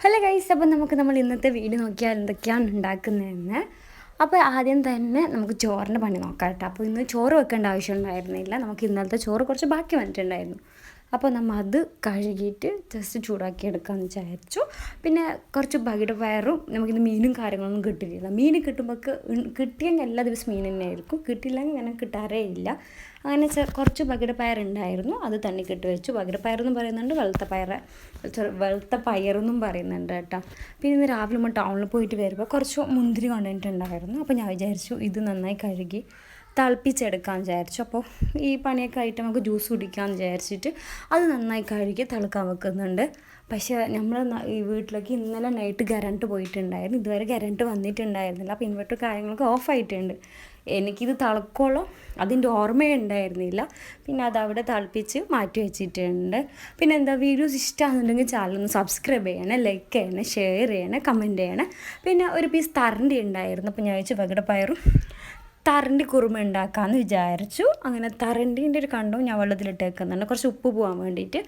Hello guys, അപ്പോൾ നമ്മൾ ഇന്നത്തെ വീഡിയോ നോക്കിയാൽ എന്തൊക്കെയാണ് ഉണ്ടാക്കുന്നതെന്ന്. അപ്പോൾ ആദ്യം തന്നെ നമുക്ക് ചോറിൻ്റെ പണി നോക്കാം കേട്ടോ. അപ്പോൾ ഇന്ന് ചോറ് വെക്കേണ്ട ആവശ്യം ഉണ്ടായിരുന്നില്ല, നമുക്ക് ഇന്നലത്തെ ചോറ് കുറച്ച് ബാക്കി വന്നിട്ടുണ്ടായിരുന്നു. അപ്പോൾ നമ്മൾ അത് കഴുകിയിട്ട് ജസ്റ്റ് ചൂടാക്കി എടുക്കാമെന്ന് വിചാരിച്ചു. പിന്നെ കുറച്ച് ബകിട പയറും, നമുക്കിന്ന് മീനും കാര്യങ്ങളൊന്നും കിട്ടിയില്ല. മീൻ കിട്ടുമ്പോൾ കിട്ടിയെങ്കിൽ എല്ലാ ദിവസവും മീൻ തന്നെ ആയിരിക്കും, കിട്ടിയില്ലെങ്കിൽ ഇങ്ങനെ കിട്ടാറേ ഇല്ല. അങ്ങനെ കുറച്ച് ബകിട പയറുണ്ടായിരുന്നു, അത് തണ്ണിക്കിട്ട് വെച്ചു. ബകിട പയറെന്നും പറയുന്നുണ്ട്, വെളുത്ത പയറെന്നും പറയുന്നുണ്ട് കേട്ടോ. പിന്നെ ഇന്ന് രാവിലെ നമ്മൾ ടൗണിൽ പോയിട്ട് വരുമ്പോൾ കുറച്ച് മുന്തിരി കൊണ്ടുവന്നിട്ടുണ്ടായിരുന്നു. അപ്പോൾ ഞാൻ വിചാരിച്ചു ഇത് നന്നായി കഴുകി തിളപ്പിച്ചെടുക്കാമെന്ന് വിചാരിച്ചു. അപ്പോൾ ഈ പണിയൊക്കെ ആയിട്ട് നമുക്ക് ജ്യൂസ് കുടിക്കാമെന്ന് വിചാരിച്ചിട്ട് അത് നന്നായി കഴുകി തിളക്കാൻ വെക്കുന്നുണ്ട്. പക്ഷേ നമ്മൾ ഈ വീട്ടിലേക്ക് ഇന്നലെ നൈറ്റ് കറണ്ട് പോയിട്ടുണ്ടായിരുന്നു, ഇതുവരെ കറണ്ട് വന്നിട്ടുണ്ടായിരുന്നില്ല. അപ്പോൾ ഇൻവെർട്ടർ കാര്യങ്ങളൊക്കെ ഓഫായിട്ടുണ്ട്. എനിക്കിത് തിളക്കോളം അതിൻ്റെ ഓർമ്മയേ ഉണ്ടായിരുന്നില്ല. പിന്നെ അതവിടെ തിളപ്പിച്ച് മാറ്റി വെച്ചിട്ടുണ്ട്. പിന്നെ എന്താ, വീഡിയോസ് ഇഷ്ടമാണെന്നുണ്ടെങ്കിൽ ചാനലൊന്ന് സബ്സ്ക്രൈബ് ചെയ്യണേ, ലൈക്ക് ചെയ്യണേ, ഷെയർ ചെയ്യണേ, കമൻറ്റ് ചെയ്യണേ. പിന്നെ ഒരു പീസ് തരണ്ടി ഉണ്ടായിരുന്നു, അപ്പോൾ ഞാൻ വെച്ച് പകടപ്പയറും തരണ്ടി കുറുമ ഉണ്ടാക്കാമെന്ന് വിചാരിച്ചു. അങ്ങനെ തരണ്ടീൻ്റെ ഒരു കണ്ടവും ഞാൻ വെള്ളത്തിലിട്ട് വെക്കുന്നുണ്ട്, കുറച്ച് ഉപ്പ് പോകാൻ വേണ്ടിയിട്ട്.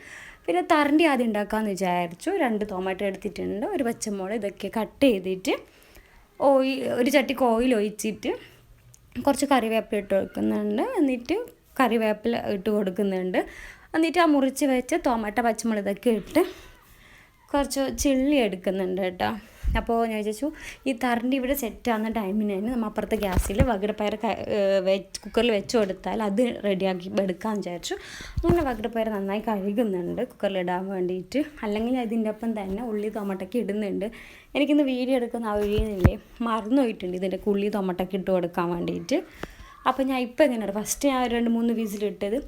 പിന്നെ തരണ്ടി ആദ്യം ഉണ്ടാക്കാമെന്ന് വിചാരിച്ചു. 2 ടൊമാറ്റോ എടുത്തിട്ടുണ്ട്, ഒരു പച്ചമുളക്, ഇതൊക്കെ കട്ട് ചെയ്തിട്ട് ഒരു ചട്ടിക്ക് ഓയിൽ ഒഴിച്ചിട്ട് കുറച്ച് കറിവേപ്പില ഇട്ട് കൊടുക്കുന്നുണ്ട്. എന്നിട്ട് കറിവേപ്പില ഇട്ട് കൊടുക്കുന്നുണ്ട്. എന്നിട്ട് ആ മുറിച്ച് വെച്ച് ടൊമാറ്റോ, പച്ചമുളക് ഇതൊക്കെ ഇട്ട് കുറച്ച് ചിള്ളി എടുക്കുന്നുണ്ട് കേട്ടോ. അപ്പോൾ ഞാൻ വിചാരിച്ചു ഈ തരണ്ടി ഇവിടെ സെറ്റാകുന്ന ടൈമിന് തന്നെ നമ്മൾ അപ്പുറത്തെ ഗ്യാസിൽ വകിടപ്പയർ കുക്കറിൽ വെച്ച് കൊടുത്താൽ അത് റെഡിയാക്കി എടുക്കാമെന്ന് വിചാരിച്ചു. അങ്ങനെ വകിടപ്പയർ നന്നായി കഴുകുന്നുണ്ട് കുക്കറിലിടാൻ വേണ്ടിയിട്ട്. അല്ലെങ്കിൽ അതിൻ്റെ ഒപ്പം തന്നെ ഉള്ളി ടൊമാറ്റോക്കെ ഇടുന്നുണ്ട്. എനിക്കിന്ന് വീഡിയോ എടുക്കുന്ന ഒഴിയുന്നില്ലേ, മറന്നു പോയിട്ടുണ്ട് ഇതിൻ്റെ ഉള്ളി ടൊമാറ്റോക്കെ ഇട്ട് കൊടുക്കാൻ വേണ്ടിയിട്ട്. അപ്പോൾ ഞാൻ ഇപ്പോൾ എങ്ങനെയാണ്, ഫസ്റ്റ് ഞാൻ 2-3 വിസിലിട്ടത്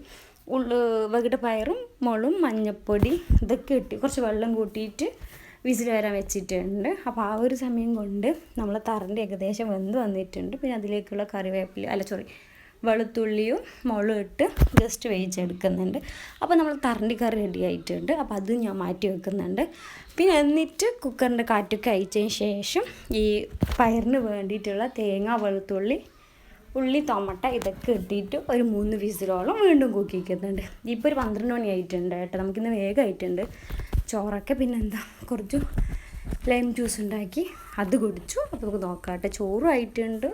വകിടപ്പയറും മുളകും മഞ്ഞൾപ്പൊടി ഇതൊക്കെ ഇട്ട് കുറച്ച് വെള്ളം കൂട്ടിയിട്ട് വിസിൽ വരാൻ വെച്ചിട്ടുണ്ട്. അപ്പോൾ ആ ഒരു സമയം കൊണ്ട് നമ്മൾ തരണ്ടി ഏകദേശം വെന്ത് വന്നിട്ടുണ്ട്. പിന്നെ അതിലേക്കുള്ള വെളുത്തുള്ളിയും മുളകും ഇട്ട് ജസ്റ്റ് വേവിച്ചെടുക്കുന്നുണ്ട്. അപ്പോൾ നമ്മൾ തരണ്ടി കറി റെഡി ആയിട്ടുണ്ട്. അപ്പോൾ അത് ഞാൻ മാറ്റി വെക്കുന്നുണ്ട്. പിന്നെ എന്നിട്ട് കുക്കറിൻ്റെ കാറ്റൊക്കെ അയച്ചതിന് ശേഷം ഈ പയറിന് വേണ്ടിയിട്ടുള്ള തേങ്ങ, വെളുത്തുള്ളി, ഉള്ളി, ടൊമാറ്റോ ഇതൊക്കെ ഇട്ടിട്ട് ഒരു 3 വിസിലോളം വീണ്ടും കുക്കിക്കുന്നുണ്ട്. ഇപ്പോൾ ഒരു 12 മണി ആയിട്ടുണ്ട് കേട്ടോ, നമുക്കിന്ന് വേഗമായിട്ടുണ്ട് ചോറൊക്കെ. പിന്നെന്താ, കുറച്ച് ലൈം ജ്യൂസ് ഉണ്ടാക്കി അത് കുടിച്ചു. അപ്പോൾ നമുക്ക് നോക്കാം കേട്ടോ. ചോറും ആയിട്ടുണ്ട്,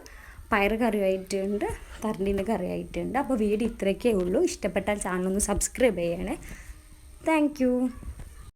പയർ കറി ആയിട്ടുണ്ട്, തരണ്ടീൻ്റെ കറി ആയിട്ടുണ്ട്. അപ്പോൾ വീഡിയോ ഇത്രയൊക്കെ ഉള്ളൂ. ഇഷ്ടപ്പെട്ടാൽ ചാനൽ ഒന്ന് സബ്സ്ക്രൈബ് ചെയ്യണേ. താങ്ക്